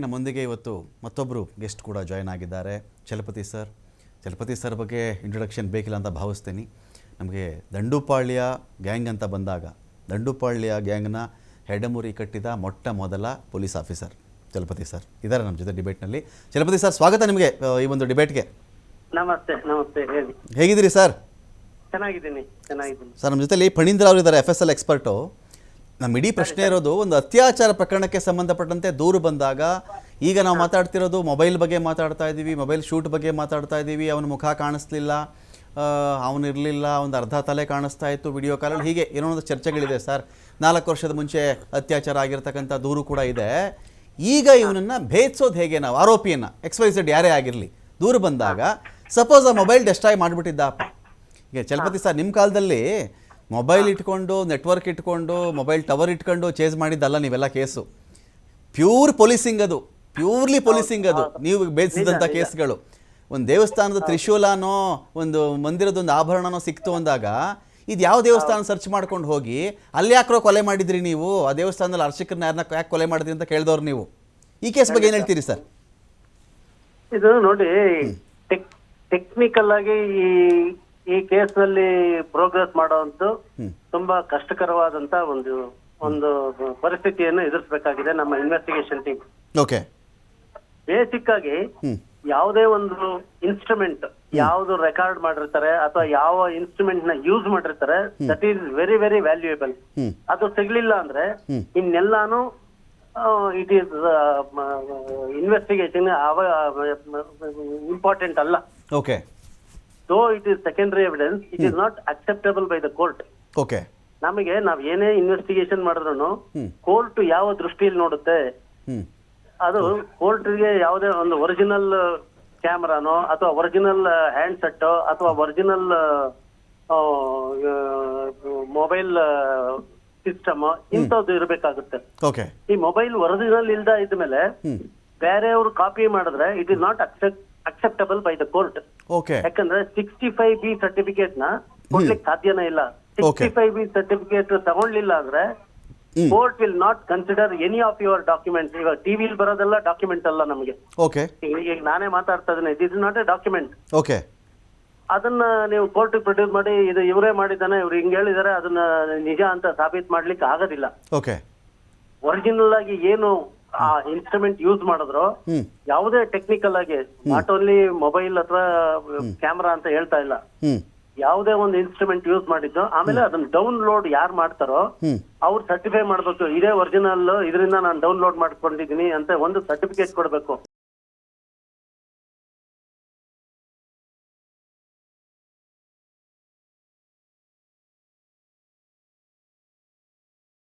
ನಮ್ಮೊಂದಿಗೆ ಇವತ್ತು ಮತ್ತೊಬ್ಬರು ಗೆಸ್ಟ್ ಕೂಡ ಜಾಯ್ನ್ ಆಗಿದ್ದಾರೆ. ಚಲಪತಿ ಸರ್ ಬಗ್ಗೆ ಇಂಟ್ರೊಡಕ್ಷನ್ ಬೇಕಿಲ್ಲ ಅಂತ ಭಾವಿಸ್ತೀನಿ. ನಮಗೆ ದಂಡುಪಾಳ್ಯ ಗ್ಯಾಂಗ್ ಅಂತ ಬಂದಾಗ ದಂಡುಪಾಳ್ಯ ಗ್ಯಾಂಗ್ನ ಹೆಡಮುರಿ ಕಟ್ಟಿದ ಮೊಟ್ಟ ಮೊದಲ ಪೊಲೀಸ್ ಆಫೀಸರ್ ಚಲಪತಿ ಸರ್ ಇದ್ದಾರೆ ನಮ್ಮ ಜೊತೆ ಡಿಬೇಟ್ನಲ್ಲಿ. ಚಲಪತಿ ಸರ್, ಸ್ವಾಗತ ನಿಮಗೆ ಈ ಒಂದು ಡಿಬೇಟ್ಗೆ. ನಮಸ್ತೆ. ಹೇಳಿ, ಹೇಗಿದ್ದೀರಿ ಸರ್? ಚೆನ್ನಾಗಿದ್ದೀನಿ ಸರ್. ನಮ್ಮ ಜೊತೆಲಿ ಫಣೀಂದ್ರ ಅವರು ಇದ್ದಾರೆ, FSL ಎಕ್ಸ್ಪರ್ಟು. ನಮ್ಮ ಇಡೀ ಪ್ರಶ್ನೆ ಇರೋದು ಒಂದು ಅತ್ಯಾಚಾರ ಪ್ರಕರಣಕ್ಕೆ ಸಂಬಂಧಪಟ್ಟಂತೆ ದೂರು ಬಂದಾಗ, ಈಗ ನಾವು ಮಾತಾಡ್ತಿರೋದು ಮೊಬೈಲ್ ಬಗ್ಗೆ ಮಾತಾಡ್ತಾ ಇದ್ದೀವಿ, ಮೊಬೈಲ್ ಶೂಟ್ ಬಗ್ಗೆ ಮಾತಾಡ್ತಾ ಇದ್ದೀವಿ. ಅವನ ಮುಖ ಕಾಣಿಸ್ಲಿಲ್ಲ, ಅವನಿರಲಿಲ್ಲ, ಒಂದು ಅರ್ಧ ತಲೆ ಕಾಣಿಸ್ತಾ ಇತ್ತು ವಿಡಿಯೋ ಕಾಲಲ್ಲಿ, ಹೀಗೆ ಏನೋ ಒಂದು ಚರ್ಚೆಗಳಿದೆ ಸರ್. 4 ವರ್ಷದ ಮುಂಚೆ ಅತ್ಯಾಚಾರ ಆಗಿರ್ತಕ್ಕಂಥ ದೂರು ಕೂಡ ಇದೆ. ಈಗ ಇವನನ್ನು ಭೇದಿಸೋದು ಹೇಗೆ? ನಾವು ಆರೋಪಿಯನ್ನು XYZ ಯಾರೇ ಆಗಿರಲಿ, ದೂರು ಬಂದಾಗ ಸಪೋಸ್ ಆ ಮೊಬೈಲ್ ಡೆಸ್ಟ್ರಾಯ್ ಮಾಡಿಬಿಟ್ಟಿದ್ದಪ್ಪ. ಈಗ ಚಲಪತಿ ಸರ್, ನಿಮ್ಮ ಕಾಲದಲ್ಲಿ ಮೊಬೈಲ್ ಇಟ್ಕೊಂಡು, ನೆಟ್ವರ್ಕ್ ಇಟ್ಕೊಂಡು, ಮೊಬೈಲ್ ಟವರ್ ಇಟ್ಕೊಂಡು ಚೇಸ್ ಮಾಡಿದ್ದಲ್ಲ ನೀವೆಲ್ಲ ಕೇಸು. ಪ್ಯೂರ್ ಪೊಲೀಸಿಂಗ್ ಅದು, ಪ್ಯೂರ್ಲಿ ಪೊಲೀಸಿಂಗ್ ಅದು ನೀವು ಬೇಯಿಸಿದಂಥ ಕೇಸ್ಗಳು. ಒಂದು ದೇವಸ್ಥಾನದ ತ್ರಿಶೂಲನೋ ಒಂದು ಮಂದಿರದೊಂದು ಆಭರಣನೋ ಸಿಕ್ತು ಅಂದಾಗ, ಇದು ಯಾವ ದೇವಸ್ಥಾನ ಸರ್ಚ್ ಮಾಡ್ಕೊಂಡು ಹೋಗಿ ಅಲ್ಲಿ ಯಾಕ್ರೋ ಕೊಲೆ ಮಾಡಿದ್ರಿ ನೀವು, ಆ ದೇವಸ್ಥಾನದಲ್ಲಿ ಅರ್ಚಕರನ್ನ ಯಾರನ್ನ ಯಾಕೆ ಕೊಲೆ ಮಾಡಿದ್ರಿ ಅಂತ ಕೇಳಿದವ್ರು ನೀವು. ಈ ಕೇಸ್ ಬಗ್ಗೆ ಏನು ಹೇಳ್ತೀರಿ ಸರ್? ಇದು ನೋಡಿ, ಟೆಕ್ನಿಕಲ್ ಆಗಿ ಈ ಕೇಸ್ ನಲ್ಲಿ ಪ್ರೋಗ್ರೆಸ್ ಮಾಡೋದು ತುಂಬಾ ಕಷ್ಟಕರವಾದಂತ ಒಂದು ಪರಿಸ್ಥಿತಿಯನ್ನು ಎದುರಿಸಬೇಕಾಗಿದೆ ನಮ್ಮ ಇನ್ವೆಸ್ಟಿಗೇಷನ್ ಟೀಮ್. ಓಕೆ. ಬೇಸಿಕ್ ಆಗಿ ಯಾವುದೇ ಒಂದು ಇನ್ಸ್ಟ್ರೂಮೆಂಟ್ ಯಾವ್ದು ರೆಕಾರ್ಡ್ ಮಾಡಿರ್ತಾರೆ ಅಥವಾ ಯಾವ ಇನ್ಸ್ಟ್ರೂಮೆಂಟ್ ನ ಯೂಸ್ ಮಾಡಿರ್ತಾರೆ, that is very very valuable. ಅದು ಸಿಗ್ಲಿಲ್ಲ ಅಂದ್ರೆ ಇನ್ನೆಲ್ಲಾನು ಇಟ್ ಈಸ್ ಇನ್ವೆಸ್ಟಿಗೇಷನ್ ಇಂಪಾರ್ಟೆಂಟ್ ಅಲ್ಲ. Okay. So it is secondary evidence. It is not acceptable by the court. Okay. ನಮಗೆ ನಾವ್ ಏನೇ ಇನ್ವೆಸ್ಟಿಗೇಷನ್ ಮಾಡಿದ್ರು ಕೋರ್ಟ್ ಯಾವ ದೃಷ್ಟಿಯಲ್ಲಿ ನೋಡುತ್ತೆ, ಅದು ಕೋರ್ಟ್ಗೆ ಯಾವುದೇ ಒಂದು ಒರಿಜಿನಲ್ ಕ್ಯಾಮರಾನೋ ಅಥವಾ ಒರಿಜಿನಲ್ ಹ್ಯಾಂಡ್ ಸೆಟ್ ಅಥವಾ ಒರಿಜಿನಲ್ ಮೊಬೈಲ್ ಸಿಸ್ಟಮ್ ಇಂಥದ್ದು ಇರಬೇಕಾಗುತ್ತೆ. ಓಕೆ. ಈ ಮೊಬೈಲ್ ಒರಿಜಿನಲ್ ಇಲ್ದ ಇದ್ಮೇಲೆ ಬೇರೆಯವರು ಕಾಪಿ ಮಾಡಿದ್ರೆ it is not acceptable by the court. Okay. ಯಾಕಂದ್ರೆ 65B ಸರ್ಟಿಫಿಕೇಟ್ ನ ಕೊಡ್ಲಿಕ್ಕೆ ಸಾಧ್ಯನೇ ಇಲ್ಲ. 65B ಸರ್ಟಿಫಿಕೇಟ್ ತಗೊಂಡ್ಲಿಲ್ಲ ಅಂದ್ರೆ court will not consider any of your documents. ಇವಾಗ ಟಿವಿಲಿ ಬರೋದೆಲ್ಲ ಡಾಕ್ಯುಮೆಂಟ್ ಅಲ್ಲ ನಮಗೆ. ಓಕೆ. ಈಗ ನಾನೇ ಮಾತಾಡ್ತಾ ಇದ್ದೀನಿ, this is not A document. Okay. ಅದನ್ನ ನೀವು ಕೋರ್ಟ್ ಪ್ರೊಡ್ಯೂಸ್ ಮಾಡಿ ಇದು ಇವರೇ ಮಾಡಿದ್ದಾನೆ, ಇವ್ರು ಹಿಂಗ್ ಹೇಳಿದಾರೆ, ಅದನ್ನ ನಿಜ ಅಂತ ಸಾಬೀತ್ ಮಾಡ್ಲಿಕ್ಕೆ ಆಗೋದಿಲ್ಲ. ಓಕೆ. ಒರಿಜಿನಲ್ ಆಗಿ ಏನು ಆ ಇನ್ಸ್ಟ್ರೂಮೆಂಟ್ ಯೂಸ್ ಮಾಡಿದ್ರು, ಯಾವುದೇ ಟೆಕ್ನಿಕಲ್ ಆಗಿ, ನಾಟ್ ಓನ್ಲಿ ಮೊಬೈಲ್ ಅಥವಾ ಕ್ಯಾಮ್ರಾ ಅಂತ ಹೇಳ್ತಾ ಇಲ್ಲ, ಯಾವುದೇ ಒಂದು ಇನ್ಸ್ಟ್ರೂಮೆಂಟ್ ಯೂಸ್ ಮಾಡಿದ್ದು, ಆಮೇಲೆ ಅದನ್ನ ಡೌನ್ಲೋಡ್ ಯಾರು ಮಾಡ್ತಾರೋ ಅವ್ರು ಸರ್ಟಿಫೈ ಮಾಡ್ಬೇಕು, ಇದೇ ಒರಿಜಿನಲ್, ಇದರಿಂದ ನಾನು ಡೌನ್ಲೋಡ್ ಮಾಡ್ಕೊಂಡಿದೀನಿ ಅಂತ ಒಂದು ಸರ್ಟಿಫಿಕೇಟ್ ಕೊಡ್ಬೇಕು.